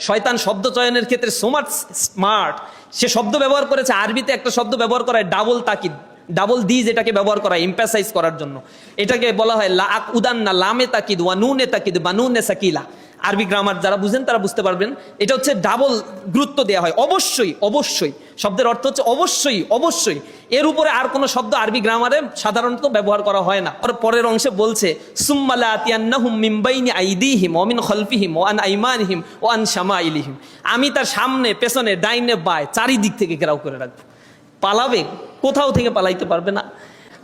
শয়তান শব্দ চয়নের ক্ষেত্রে স্মার্ট। সে শব্দ ব্যবহার করেছে, আরবিতে একটা শব্দ ব্যবহার করা হয় ডাবল তাকিদ, ডাবল দি, যেটাকে ব্যবহার করা হয় এমফাসাইজ করার জন্য। এটাকে বলা হয় লা আক উদান্না, লামে তাকিদ, ওয়া নুনে তাকিদ, বা নুনে সাকিলা। আরবি গ্রামার যারা বুঝেন তারা বুঝতে পারবেন, এটা হচ্ছে ডাবল গুরুত্ব দেওয়া হয়। অবশ্যই অবশ্যই শব্দের অর্থ হচ্ছে অবশ্যই অবশ্যই, এর উপরে আর কোনো শব্দ আরবি গ্রামারে সাধারণত ব্যবহার করা হয় না। পরের অংশে বলছে সুম্মা লাআতিয়ান্নাহুম মিন বাইনি আইদিহিম ওয়া মিন খালফিহিম ওয়া আন আইমানিহিম ওয়া আন শামাইলিহিম। আমি তার সামনে, পেছনে, ডাইনে, বাঁয়ে, চারিদিক থেকে ঘেরাও করে রাখবো। পালাবে? কোথাও থেকে পালাইতে পারবে না।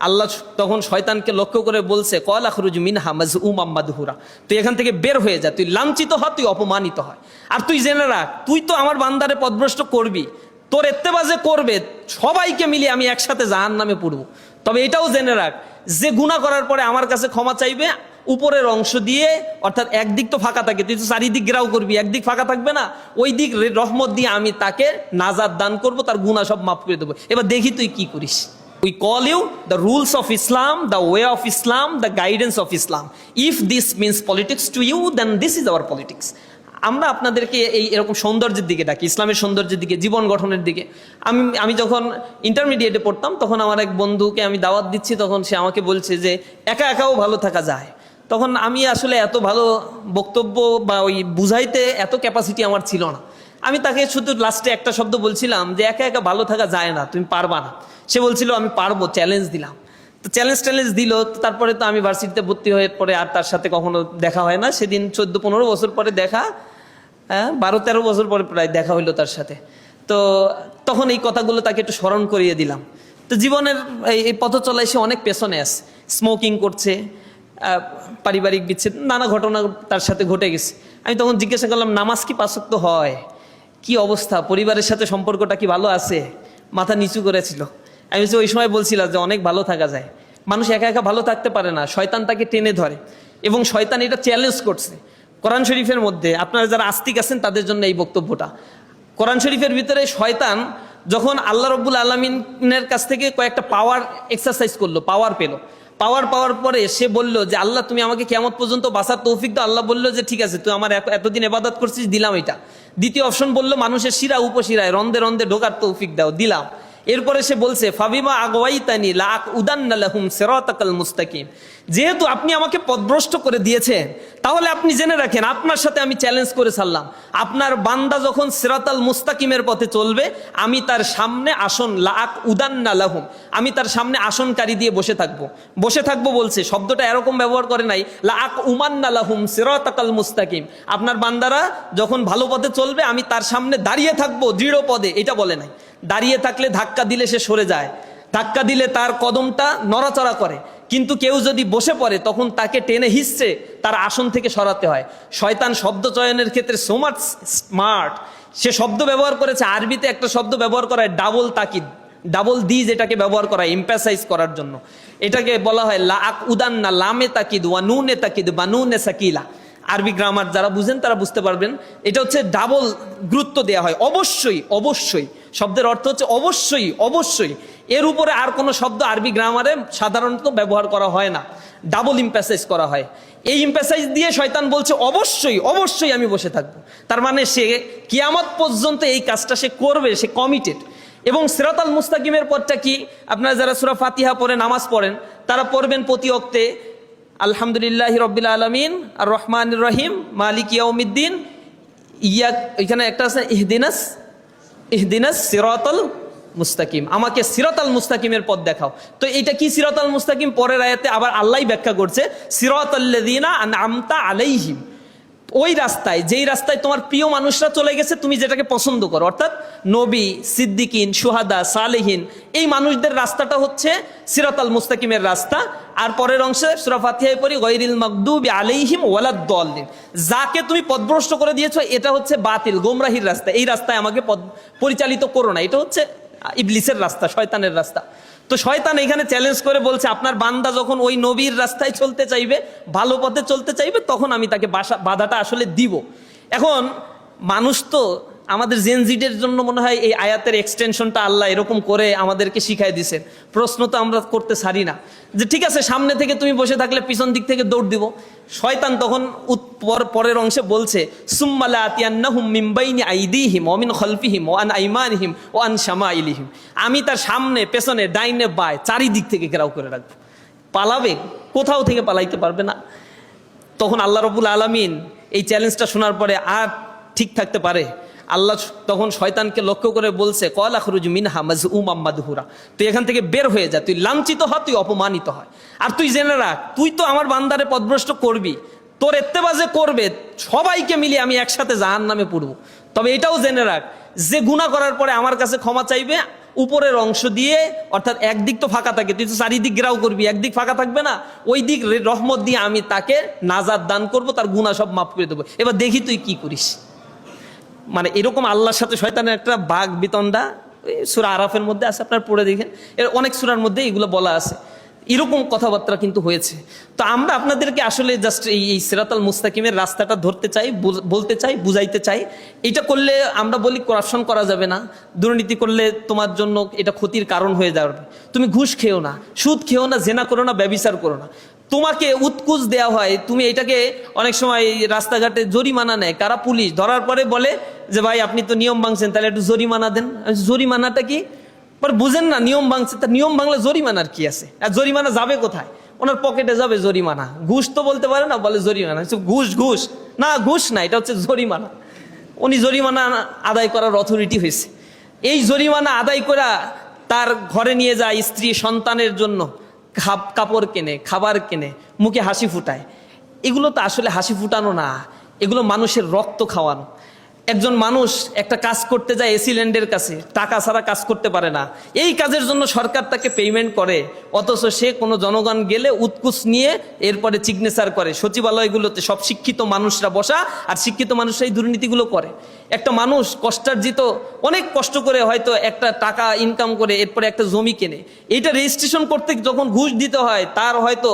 আল্লাহ তখন শয়তানকে লক্ষ্য করে বলছে ক্বালা খুরুজ মিনহা মাযউমাম মাদহুরা, তুই এখান থেকে বের হয়ে যা, তুই লাঞ্ছিত হ, তুই অপমানিত হয়। আর তুই জেনে রাখ, তুই তো আমার বান্দারে পথভ্রষ্ট করবি, তোর এত্তেবাজে করবে, সবাইকে মিলিয়ে আমি একসাথে জাহান্নামে পড়ব। তবে এটাও জেনে রাখ, যে গুনাহ করার পরে আমার কাছে ক্ষমা চাইবে, উপরের অংশ দিয়ে, অর্থাৎ একদিক তো ফাঁকা থাকে, তুই তো চারিদিক ঘেরাও করবি, একদিক ফাঁকা থাকবে না, ওই দিক রহমত দিয়ে আমি তাকে নাজাত দান করব, তার গুনাহ সব মাফ করে দেবো। এবার দেখি তুই কি করিস। We call you the rules of Islam, the way of Islam, the guidance of Islam. If this means politics to you, then this is our politics. আমরা আপনাদেরকে এরকম সৌন্দর্যের দিকে ডাকি, ইসলামের সৌন্দর্যের দিকে, জীবন গঠনের দিকে। আমি যখন ইন্টারমিডিয়েটে পড়তাম, তখন আমার এক বন্ধুকে আমি দাওয়াত দিচ্ছি, তখন সে আমাকে বলছে যে একা একাও ভালো থাকা যায়। তখন আমি আসলে এত ভালো বক্তব্য বা ওই বুঝাইতে এত ক্যাপাসিটি আমার ছিল না। আমি তাকে শুধু লাস্টে একটা শব্দ বলছিলাম যে একা একা ভালো থাকা যায় না, তুমি পারবা না। সে বলছিল আমি পারবো, চ্যালেঞ্জ দিলাম। তো চ্যালেঞ্জ দিল। তারপরে তো আমি ভার্সিটিতে ভর্তি হয়ে পরে আর তার সাথে কখনো দেখা হয় না। সেদিন 14-15 বছর পরে দেখা, 12-13 বছর পরে প্রায় দেখা হইলো তার সাথে। তো তখন এই কথাগুলো তাকে একটু স্মরণ করিয়ে দিলাম। তো জীবনের এই পথ চলায় সে অনেক পেছনে আছে, স্মোকিং করছে, পারিবারিক বিচ্ছেদ, নানা ঘটনা তার সাথে ঘটে গেছে। আমি তখন জিজ্ঞাসা করলাম নামাজ কি 5 ওয়াক্ত হয়, কি অবস্থা, পরিবারের সাথে সম্পর্কটা কি ভালো আছে? মাথা নিচু করেছিল। আমি ওই সময় বলছিলাম যে অনেক ভালো থাকা যায়, মানুষ একা একা ভালো থাকতে পারে না, শয়তান তাকে টেনে ধরে, এবং শয়তান এটা চ্যালেঞ্জ করছে কোরআন শরীফের মধ্যে। আপনারা যারা আস্তিক আছেন তাদের জন্য এই বক্তব্যটা। কোরআন শরীফের ভিতরে শয়তান যখন আল্লাহ রাব্বুল আলামিনের কাছ থেকে কয়েকটা পাওয়ার এক্সারসাইজ করলো, পাওয়ার পেলো, পাওয়ার পরে সে বলল যে আল্লাহ তুমি আমাকে কিয়ামত পর্যন্ত বাঁচার তৌফিক দাও। আল্লাহ বললো যে ঠিক আছে, তুই আমার এতদিন ইবাদত করছিস, দিলাম এটা। দ্বিতীয় অপশন বললো মানুষের শিরা উপশিরায় রন্ধে রন্ধে ঢোকার তৌফিক দাও, দিলাম। এরপরে সে বলছে ফাবিমা আগওয়াইতানি লা আকুদান্না লাহুম সিরাতাকাল মুস্তাকিম, যেহেতু আপনি আমাকে পথভ্রষ্ট করে দিয়েছেন, তাহলে আপনি জেনে রাখেন আপনার সাথে আমি চ্যালেঞ্জ করে ছাড়লাম, আপনার বান্দা যখন সিরাতাল মুস্তাকিমের পথে চলবে, আমি তার সামনে আসন লা আকুদান্না লাহুম, আমি তার সামনে আসনকারী দিয়ে বসে থাকবো বলছে। শব্দটা এরকম ব্যবহার করে নাই লা আকুমান্না লাহুম সিরাতাকাল মুস্তাকিম, আপনার বান্দারা যখন ভালো পথে চলবে আমি তার সামনে দাঁড়িয়ে থাকবো দৃঢ় পদে, এটা বলে নাই। দাঁড়িয়ে থাকলে ধাক্কা দিলে সে সরে যায়, ধাক্কা দিলে তার কদমটা নড়াচড়া করে, কিন্তু কেউ যদি বসে পড়ে তখন তাকে টেনে হিঁচড়ে তার আসন থেকে সরাতে হয়। শয়তান শব্দ চয়নের ক্ষেত্রে স্মার্ট। সে শব্দ ব্যবহার করেছে, আরবিতে একটা শব্দ ব্যবহার করা হয় ডাবল তাকিদ, ডাবল দি, যেটাকে ব্যবহার করা হয় এমফাসাইজ করার জন্য। এটাকে বলা হয় লা আক উদান্না, লামে তাকিদ, ওয়া নুনে তাকিদ, বা নুনে সাকিলা। আরবি গ্রামার যারা বুঝেন তারা বুঝতে পারবেন, এটা হচ্ছে ডাবল গুরুত্ব দেওয়া হয়। অবশ্যই অবশ্যই শব্দের অর্থ হচ্ছে অবশ্যই অবশ্যই, এর উপরে আর কোনো শব্দ আরবি গ্রামারে সাধারণত ব্যবহার করা হয় না, ডাবল ইমপ্যাসাইজ করা হয়। এই ইমপ্যাসাইজ দিয়ে শয়তান বলছে অবশ্যই অবশ্যই আমি বসে থাকবো। তার মানে সে কিয়ামত পর্যন্ত এই কাজটা সে করবে, সে কমিটেড। এবং সিরাতাল মুস্তাকিমের পথটা কি? আপনারা যারা সূরা ফাতিহা পড়ে নামাজ পড়েন তারা পড়বেন প্রতি ওয়াক্তে আলহামদুলিল্লাহি রাব্বিল আলামিন আর রহমানির রহিম মালিক ইয়াউমিদ্দিন, এখানে একটা আছে ইহদিনাস সিরাতাল মুস্তাকিম, আমাকে সিরাতাল মুস্তাকিমের পথ দেখাও। তো এটা কি সিরাতাল মুস্তাকিম? পরের আয়াতে আবার আল্লাহই ব্যাখ্যা করছে সিরাতাল্লাযীনা আনআমতা আলাইহিম, ওই রাস্তায়, যেই রাস্তায় তোমার প্রিয় মানুষরা চলে গেছে, তুমি যেটাকে পছন্দ করো, অর্থাৎ নবী, সিদ্দিকিন, শুহাদা, সালেহিন, এই মানুষদের রাস্তাটা হচ্ছে সিরাতাল মুস্তাকিমের রাস্তা। আর পরের অংশে সূরা ফাতিহায় পড়ি গায়রিল মাগদুবি আলাইহিম ওয়ালাদ-দাল্লিন, যাকে তুমি পথভ্রষ্ট করে দিয়েছো এটা হচ্ছে বাতিল, গোমরাহির রাস্তা, এই রাস্তায় আমাকে পরিচালিত করো না, এটা হচ্ছে ইবলিসের রাস্তা, শয়তানের রাস্তা। তো শয়তান এখানে চ্যালেঞ্জ করে বলছে আপনার বান্দা যখন ওই নবীর রাস্তায় চলতে চাইবে, ভালো পথে চলতে চাইবে, তখন আমি তাকে বাধাটা আসলে দিব। এখন মানুষ তো আমাদের জেনজিডের জন্য মনে হয় এই আয়াতের এক্সটেনশনটা আল্লাহ এরকম করে আমাদেরকে শিখাই দিয়েছেন। প্রশ্ন তো আমরা করতে ছাড়ি না যে ঠিক আছে সামনে থেকে তুমি বসে থাকলে পিছন দিক থেকে দৌড় দিব। শয়তান তখন পরের অংশে বলছে সুম্মালা আতিয়ান্নাহুম মিন বাইনি আইদিহিম ওয়া মিন খালফিহিম ওয়া আন আইমানিহিম ওয়া আন শামাইলিহিম, আমি তার সামনে পেছনে ডাইনে বায় চারিদিক থেকে ঘেরাও করে রাখবো। পালাবে? কোথাও থেকে পালাইতে পারবে না। তখন আল্লাহ রাব্বুল আলামিন এই চ্যালেঞ্জটা শোনার পরে আর ঠিক থাকতে পারে? আল্লাহ তখন শয়তানকে লক্ষ্য করে বলছে ক্বাল আখরুজ মিনহা মাযউমাম মাদহুরা, তুই এখান থেকে বের হয়ে যা, তুই লাঞ্ছিত হ, তুই অপমানিত হয়। আর তুই জেনে রাখ তুই তো আমার বান্দারে পথভ্রষ্ট করবি, তোর এত্তেবাজে করবে, সবাইকে মিলিয়ে আমি একসাথে জাহান্নামে পড়ব। তবে এটাও জেনে রাখ যে গুনাহ করার পরে আমার কাছে ক্ষমা চাইবে উপরের অংশ দিয়ে, অর্থাৎ একদিক তো ফাঁকা থাকে, তুই তো চারিদিক ঘেরাও করবি, একদিক ফাঁকা থাকবে না, ওই দিক রহমত দিয়ে আমি তাকে নাজাত দান করব, তার গুনাহ সব মাফ করে দেবো। এবার দেখি তুই কি করিস। মানে এরকম আল্লাহর সাথে শয়তানের একটা বাগ বিতণ্ডা সূরা আরাফের মধ্যে আছে, আপনার পড়ে দেখেন, এর অনেক সূরার মধ্যে এগুলো বলা আছে। এরকম কথাবার্তা কিন্তু হয়েছে। তো আমরা আপনাদেরকে আসলে জাস্ট এই সিরাতাল মুস্তাকিমের রাস্তাটা ধরতে চাই, বলতে চাই, বুঝাইতে চাই। এটা করলে আমরা বলি করাপশন করা যাবে না, দুর্নীতি করলে তোমার জন্য এটা ক্ষতির কারণ হয়ে যাবে। তুমি ঘুষ খেও না, সুদ খেও না, জেনা করো না, ব্যভিচার করো না। তোমাকে উৎকুচ দেওয়া হয়, তুমি এটাকে অনেক সময় রাস্তাঘাটে জরিমানা নেয় কারা? পুলিশ। ধরার পরে বলে যে ভাই আপনি তো নিয়ম ভাঙছেন, তাহলে একটু জরিমানা দেন। জরিমানাটা কি পর বুঝেন না? নিয়ম ভাঙছে, তা নিয়ম ভাঙলে জরিমানার কি আছে? আর জরিমানা যাবে কোথায়? ওনার পকেটে যাবে জরিমানা। ঘুষ তো বলতে পারে না, বলে জরিমানা। ঘুষ ঘুষ না, ঘুষ না, এটা হচ্ছে জরিমানা। উনি জরিমানা আদায় করার অথরিটি হয়েছে। এই জরিমানা আদায় করা তার ঘরে নিয়ে যায়, স্ত্রী সন্তানের জন্য কাপড় কেনে, খাবার কেনে, মুখে হাসি ফুটায়। এগুলো তো আসলে হাসি ফুটানো না, এগুলো মানুষের রক্ত খাওয়ানো। একজন মানুষ একটা কাজ করতে যায় এসিল্যান্ডের কাছে, টাকা ছাড়া কাজ করতে পারে না, এই কাজের জন্য সরকার তাকে পেমেন্ট করে, অথচ সে কোনো জনগণ গেলে উৎকুচ নিয়ে এরপরে সিগনেচার করে। সচিবালয়গুলোতে সব শিক্ষিত মানুষরা বসা, আর শিক্ষিত মানুষরাই দুর্নীতিগুলো করে। একটা মানুষ কষ্টার্জিত অনেক কষ্ট করে হয়তো একটা টাকা ইনকাম করে এরপরে একটা জমি কেনে, এইটা রেজিস্ট্রেশন করতে যখন ঘুষ দিতে হয়, তার হয়তো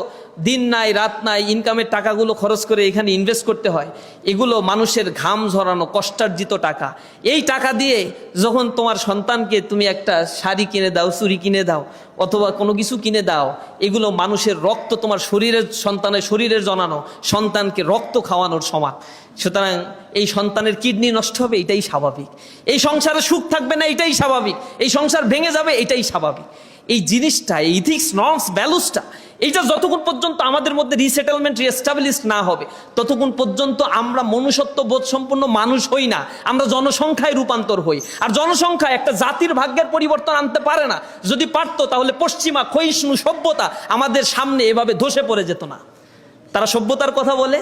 দিন নাই রাত নাই, ইনকামের টাকাগুলো খরচ করে এখানে ইনভেস্ট করতে হয়। এগুলো মানুষের ঘাম ঝরানো কষ্টার্জিত টাকা। এই টাকা দিয়ে যখন তোমার সন্তানকে তুমি একটা শাড়ি কিনে দাও, চুড়ি কিনে দাও, অথবা কোনো কিছু কিনে দাও, এগুলো মানুষের রক্ত, তোমার শরীরের সন্তানের শরীরের জনানো সন্তানকে রক্ত খাওয়ানোর সমান। সুতরাং এই সন্তানের কিডনি নষ্ট হবে, এটাই স্বাভাবিক। এই সংসারে সুখ থাকবে না, এটাই স্বাভাবিক। এই সংসার ভেঙে যাবে, এটাই স্বাভাবিক। এই জিনিসটা, এই ইথিক্স, নর্মস, ভ্যালুসটা, এইটা যতক্ষণ পর্যন্ত আমাদের মধ্যে রিসেটেলমেন্ট, রিএস্টাবলিশ না হবে, ততক্ষণ পর্যন্ত আমরা মনুষ্যত্ব বোধ সম্পন্ন মানুষ হই না, আমরা জনসংখ্যায় রূপান্তর হই। আর জনসংখ্যা একটা জাতির ভাগ্যের পরিবর্তন আনতে পারে না। যদি পারতো তাহলে পশ্চিমা ক্ষয়িষ্ণু সভ্যতা আমাদের সামনে এভাবে ধসে পড়ে যেত না। তারা সভ্যতার কথা বলে,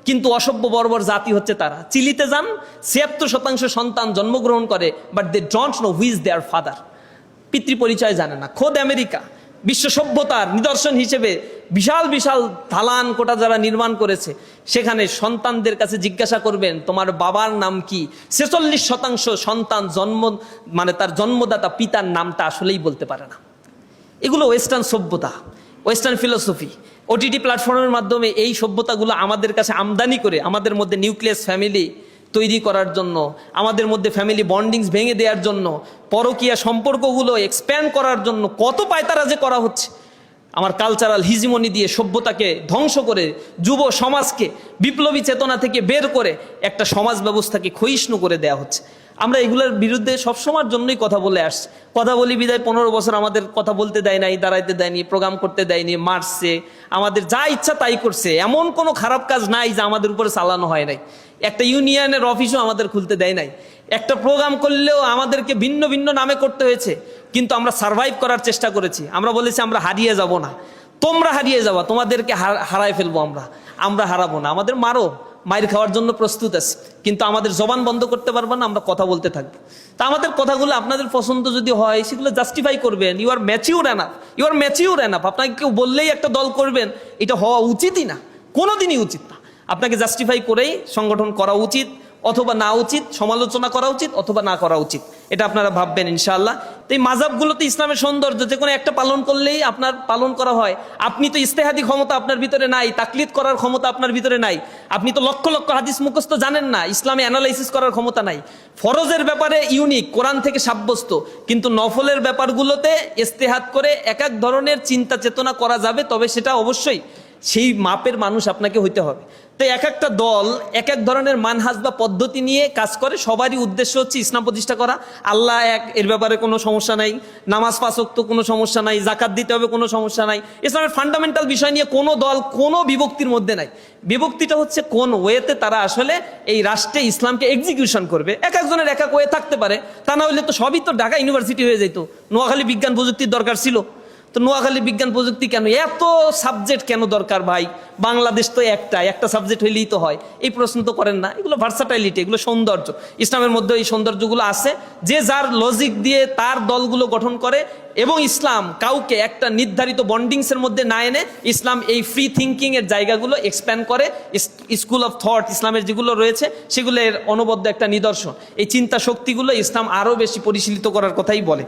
কিন্তু অসভ্য বর্বর জাতি হচ্ছে তারা। চিলিতে যান, ৭৬% সন্তান জন্মগ্রহণ করে, but they don't know who is their father. পিতৃ পরিচয় জানে না। খোদ আমেরিকা বিশ্ব সভ্যতার নিদর্শন হিসেবে বিশাল বিশাল দালান কোটা যারা নির্মাণ করেছে, সেখানে সন্তানদের কাছে জিজ্ঞাসা করবেন তোমার বাবার নাম কি, ৪৬% সন্তান মানে তার জন্মদাতা পিতার নামটা আসলেই বলতে পারে না। এগুলো ওয়েস্টার্ন সভ্যতা, ওয়েস্টার্ন ফিলোসফি। ওটিটি প্ল্যাটফর্মের মাধ্যমে এই সভ্যতাগুলো আমাদের কাছে আমদানি করে আমাদের মধ্যে নিউক্লিয়াস ফ্যামিলি তৈরি করার জন্য, আমাদের মধ্যে ফ্যামিলি বন্ডিংস ভেঙে দেওয়ার জন্য, পরকীয়া সম্পর্কগুলো এক্সপ্যান্ড করার জন্য কত পায়তারা যে করা হচ্ছে। আমার কালচারাল হিজিমনি দিয়ে সভ্যতাকে ধ্বংস করে, যুব সমাজকে বিপ্লবী চেতনা থেকে বের করে একটা সমাজ ব্যবস্থাকে ক্ষয়িষ্ণু করে দেওয়া হচ্ছে। আমরা এগুলোর বিরুদ্ধে সবসময়ের জন্যই কথা বলে আসছি। কথা বলি বিদায় ১৫ বছর আমাদের কথা বলতে দেয় নাই, দাঁড়াইতে দেয়নি, প্রোগ্রাম করতে দেয়নি, মারছে, আমাদের যা ইচ্ছা তাই করছে। এমন কোনো খারাপ কাজ নাই যে আমাদের উপরে চালানো হয় নাই। একটা ইউনিয়নের অফিসও আমাদের খুলতে দেয় নাই। একটা প্রোগ্রাম করলেও আমাদেরকে ভিন্ন ভিন্ন নামে করতে হয়েছে, কিন্তু আমরা সার্ভাইভ করার চেষ্টা করেছি। আমরা বলেছি আমরা হারিয়ে যাব না, তোমরা হারিয়ে যাবা, তোমাদেরকে হারায় ফেলবো আমরা হারাবো না। আমাদের মারো, মায়ের খাওয়ার জন্য প্রস্তুত আছি, কিন্তু আমাদের জবান বন্ধ করতে পারবো না, আমরা কথা বলতে থাকবো। তা আমাদের কথাগুলো আপনাদের পছন্দ যদি হয়, সেগুলো জাস্টিফাই করবেন। You are mature enough. আপনাকে কেউ বললেই একটা দল করবেন, এটা হওয়া উচিতই না, কোনোদিনই উচিত না। আপনাকে জাস্টিফাই করেই সংগঠন করা উচিত, অথবা না উচিত, সমালোচনা করা উচিত, অথবা না করা উচিত। এটা আপনারা ভাববেন ইনশাআল্লাহ। তো এই মাযহাবগুলো তো ইসলামের সৌন্দর্য, যে কোনো একটা পালন করলেই আপনার পালন করা হয়। আপনি তো ইজতেহাদি ক্ষমতা আপনার ভিতরে নাই, তাকলিদ করার ক্ষমতা আপনার ভিতরে নাই, আপনি তো লক্ষ লক্ষ হাদিস মুখস্থ জানেন না, ইসলামে অ্যানালাইসিস করার ক্ষমতা নাই। ফরজের ব্যাপারে ইউনিক, কোরআন থেকে সাব্যস্ত, কিন্তু নফলের ব্যাপারগুলোতে ইজতেহাদ করে এক এক ধরনের চিন্তা চেতনা করা যাবে, তবে সেটা অবশ্যই সেই মাপের মানুষ আপনাকে হইতে হবে। তো এক একটা দল এক এক ধরনের মানহাজ বা পদ্ধতি নিয়ে কাজ করে, সবারই উদ্দেশ্য হচ্ছে ইসলাম প্রতিষ্ঠা করা। আল্লাহ এক, এর ব্যাপারে কোনো সমস্যা নাই, নামাজ পাঁচ ওয়াক্ত কোনো সমস্যা নাই, জাকাত দিতে হবে কোনো সমস্যা নাই। ইসলামের ফান্ডামেন্টাল বিষয় নিয়ে কোনো দল কোনো বিভক্তির মধ্যে নাই। বিভক্তিটা হচ্ছে কোন ওয়েতে তারা আসলে এই রাষ্ট্রে ইসলামকে এক্সিকিউশন করবে। এক একজনের এক এক ওয়ে থাকতে পারে, তা না হলে তো সবই তো ঢাকা ইউনিভার্সিটি হয়ে যেত। নোয়াখালী বিজ্ঞান প্রযুক্তির দরকার ছিল, তো নোয়াখালী বিজ্ঞান প্রযুক্তি কেন, এত সাবজেক্ট কেন দরকার ভাই? বাংলাদেশ তো একটা সাবজেক্ট হইলেই তো হয়, এই প্রশ্ন তো করেন না। এগুলো ভার্সাটাইলিটি, এগুলো সৌন্দর্য, ইসলামের মধ্যে এই সৌন্দর্যগুলো আছে। যে যার লজিক দিয়ে তার দলগুলো গঠন করে, এবং ইসলাম কাউকে একটা নির্ধারিত বন্ডিংসের মধ্যে না এনে ইসলাম এই ফ্রি থিঙ্কিং এর জায়গাগুলো এক্সপ্যান্ড করে। স্কুল অফ থট ইসলামের যেগুলো রয়েছে সেগুলো এর অনবদ্য একটা নিদর্শন। এই চিন্তা শক্তিগুলো ইসলাম আরও বেশি পরিশীলিত করার কথাই বলে।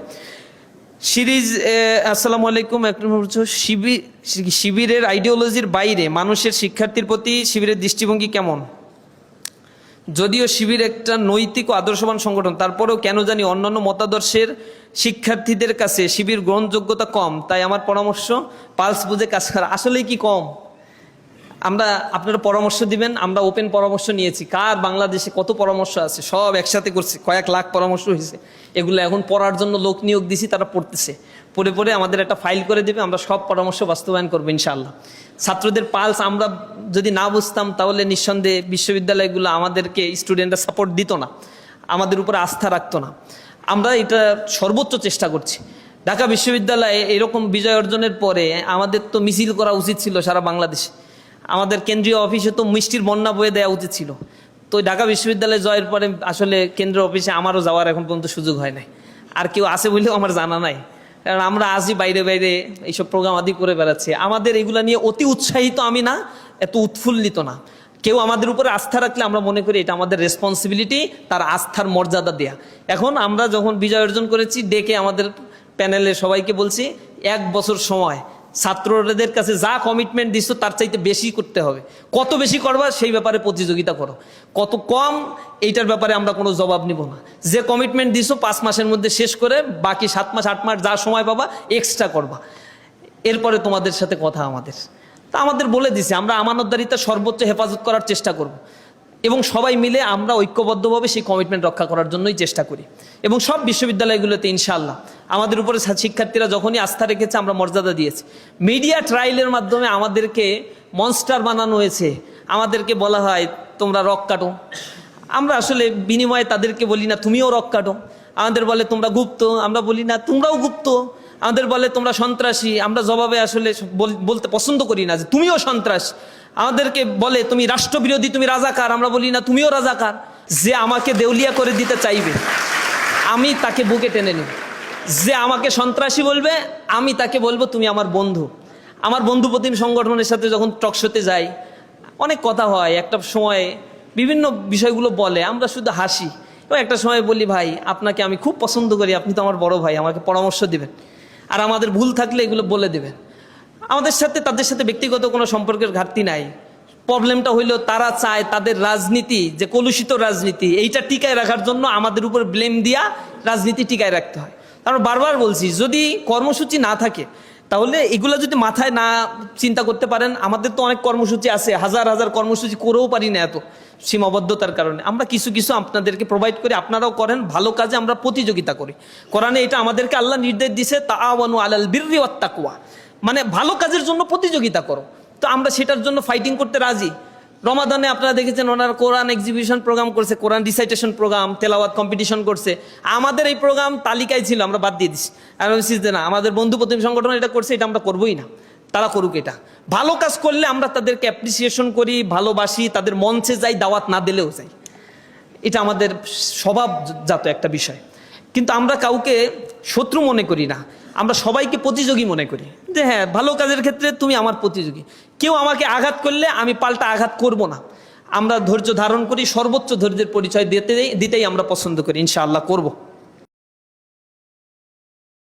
সিরিজ আসসালামু আলাইকুম, শিবিরের আইডিওলজির বাইরে মানুষের শিক্ষার্থীর প্রতি শিবিরের দৃষ্টিভঙ্গি কেমন? যদিও শিবির একটা নৈতিক ও আদর্শবান সংগঠন, তারপরেও কেন জানি অন্যান্য মতাদর্শের শিক্ষার্থীদের কাছে শিবির গ্রহণযোগ্যতা কম। তাই আমার পরামর্শ, পালস বুঝে কাজ করা। আসলেই কি কম? আপনারা পরামর্শ দিবেন, আমরা ওপেন পরামর্শ নিয়েছি। কার বাংলাদেশে কত পরামর্শ আছে সব একসাথে করছি, কয়েক লাখ পরামর্শ হয়েছে। এগুলো এখন পড়ার জন্য লোক নিয়োগ দিছি, তারা পড়তেছে, পড়ে আমাদের একটা ফাইল করে দেবে, আমরা সব পরামর্শ বাস্তবায়ন করবো ইনশাআল্লাহ। ছাত্রদের পালস আমরা যদি না বুঝতাম তাহলে নিঃসন্দেহে বিশ্ববিদ্যালয়গুলো আমাদেরকে স্টুডেন্টরা সাপোর্ট দিত না, আমাদের উপরে আস্থা রাখতো না। আমরা এটা সর্বোচ্চ চেষ্টা করছি। ঢাকা বিশ্ববিদ্যালয়ে এরকম বিজয় অর্জনের পরে আমাদের তো মিছিল করা উচিত ছিল সারা বাংলাদেশে। আমাদের কেন্দ্রীয় অফিসে তো মিষ্টির বন্যা বয়ে দেওয়া উচিত ছিল। তো ঢাকা বিশ্ববিদ্যালয়ে জয়ের পরে আসলে কেন্দ্রীয় অফিসে আমারও যাওয়ার এখন পর্যন্ত সুযোগ হয় নাই, আর কেউ আছে বলেও আমার জানা নাই, কারণ আমরা আজই বাইরে এইসব প্রোগ্রাম আদি করে বেড়াচ্ছি। আমাদের এগুলা নিয়ে অতি উৎসাহিত আমি না, এত উৎফুল্লিত না। কেউ আমাদের উপরে আস্থা রাখলে আমরা মনে করি এটা আমাদের রেসপন্সিবিলিটি, তার আস্থার মর্যাদা দেয়া। এখন আমরা যখন বিজয় অর্জন করেছি, ডেকে আমাদের প্যানেলে সবাইকে বলছি 1 বছর সময়, ছাত্রদের কাছে যা কমিটমেন্ট দিচ্ছ তার চাইতে বেশি করতে হবে। কত বেশি করবা সেই ব্যাপারে প্রতিযোগিতা করো, কত কম এইটার ব্যাপারে আমরা কোনো জবাব নিব না। যে কমিটমেন্ট দিচ্ছ 5 মাসের মধ্যে শেষ করে বাকি 7 মাস 8 মাস যা সময় পাবা এক্সট্রা করবা, এরপরে তোমাদের সাথে কথা আমাদের। তা আমাদের বলে দিছে আমরা আমানতদারিতা সর্বোচ্চ হেফাজত করার চেষ্টা করব, এবং সবাই মিলে আমরা ঐক্যবদ্ধভাবে সেই কমিটমেন্ট রক্ষা করার জন্যই চেষ্টা করি। এবং সব বিশ্ববিদ্যালয়গুলোতে ইনশাআল্লাহ আমাদের উপরে শিক্ষার্থীরা যখনই আস্থা রেখেছে আমরা মর্যাদা দিয়েছি। মিডিয়া ট্রায়ালের মাধ্যমে আমাদেরকে মনস্টার বানানো হয়েছে, আমাদেরকে বলা হয় তোমরা রক কাটো। আমরা আসলে বিনিময়ে তাদেরকে বলি না তুমিও রক কাটো। আমাদের বলে তোমরা গুপ্ত, আমরা বলি না তোমরাও গুপ্ত। আমাদের বলে তোমরা সন্ত্রাসী, আমরা জবাবে আসলে বলতে পছন্দ করি না যে তুমিও সন্ত্রাস। আমাদেরকে বলে তুমি রাষ্ট্রবিরোধী, তুমি রাজাকার, আমরা বলি না তুমিও রাজাকার। যে আমাকে দেউলিয়া করে দিতে চাইবে আমি তাকে বুকে টেনে নিব, যে আমাকে সন্ত্রাসী বলবে আমি তাকে বলবো তুমি আমার বন্ধু। আমার বন্ধু প্রতিম সংগঠনের সাথে যখন টকশোতে যাই অনেক কথা হয়, একটা সময়ে বিভিন্ন বিষয়গুলো বলে, আমরা শুধু হাসি। এবং একটা সময় বলি ভাই আপনাকে আমি খুব পছন্দ করি, আপনি তো আমার বড় ভাই, আমাকে পরামর্শ দিবেন, আর আমাদের ভুল থাকলে এগুলো বলে দেবেন। আমাদের সাথে তাদের সাথে ব্যক্তিগত কোনো সম্পর্কের ঘাটতি নাই। প্রবলেমটা হইলো তারা চায় তাদের রাজনীতি, যে কলুষিত রাজনীতি, এইটা টিকায় রাখার জন্য আমাদের উপর ব্লেম দিয়া রাজনীতি টিকায় রাখতে হয়। আমরা বারবার বলছি যদি কর্মসূচি না থাকে তাহলে এগুলো যদি মাথায় না চিন্তা করতে পারেন, আমাদের তো অনেক কর্মসূচি আছে, হাজার হাজার কর্মসূচি করেও পারি না এত সীমাবদ্ধতার কারণে। আমরা কিছু কিছু আপনাদেরকে প্রোভাইড করি, আপনারাও করেন। ভালো কাজে আমরা প্রতিযোগিতা করি। কোরআনে এটা আমাদেরকে আল্লাহ নির্দেশ দিছে, তাআওয়ানু আলাল বিররি ওয়াত তাকওয়া, মানে ভালো কাজের জন্য প্রতিযোগিতা করো। তো আমরা সেটার জন্য ফাইটিং করতে রাজি। রমাদানে আপনারা দেখেছেন ওনারা কোরআন এক্সিবিশন প্রোগ্রাম করছে, কোরআন রিসাইটেশন প্রোগ্রাম, তেলাওয়াত কম্পিটিশন করছে। আমাদের এই প্রোগ্রাম তালিকায় ছিল, আমরা বাদ দিয়ে দিচ্ছি। আর না, আমাদের বন্ধু প্রতিম সংগঠন এটা করছে, এটা আমরা করবোই না, তারা করুক। এটা ভালো কাজ করলে আমরা তাদেরকে অ্যাপ্রিসিয়েশন করি, ভালোবাসি, তাদের মঞ্চে যাই, দাওয়াত না দিলেও যাই। এটা আমাদের স্বভাবজাত একটা বিষয়। কিন্তু আমরা কাউকে শত্রু মনে করি না, আমরা সবাইকে প্রতিযোগী মনে করি, যে হ্যাঁ ভালো কাজের ক্ষেত্রে তুমি আমার প্রতিযোগী। কেউ আমাকে আঘাত করলে আমি পাল্টা আঘাত করব না। আমরা ধৈর্য ধারণ করি, সর্বোচ্চ ধৈর্যের পরিচয় দিতেই আমরা পছন্দ করি, ইনশাআল্লাহ করব।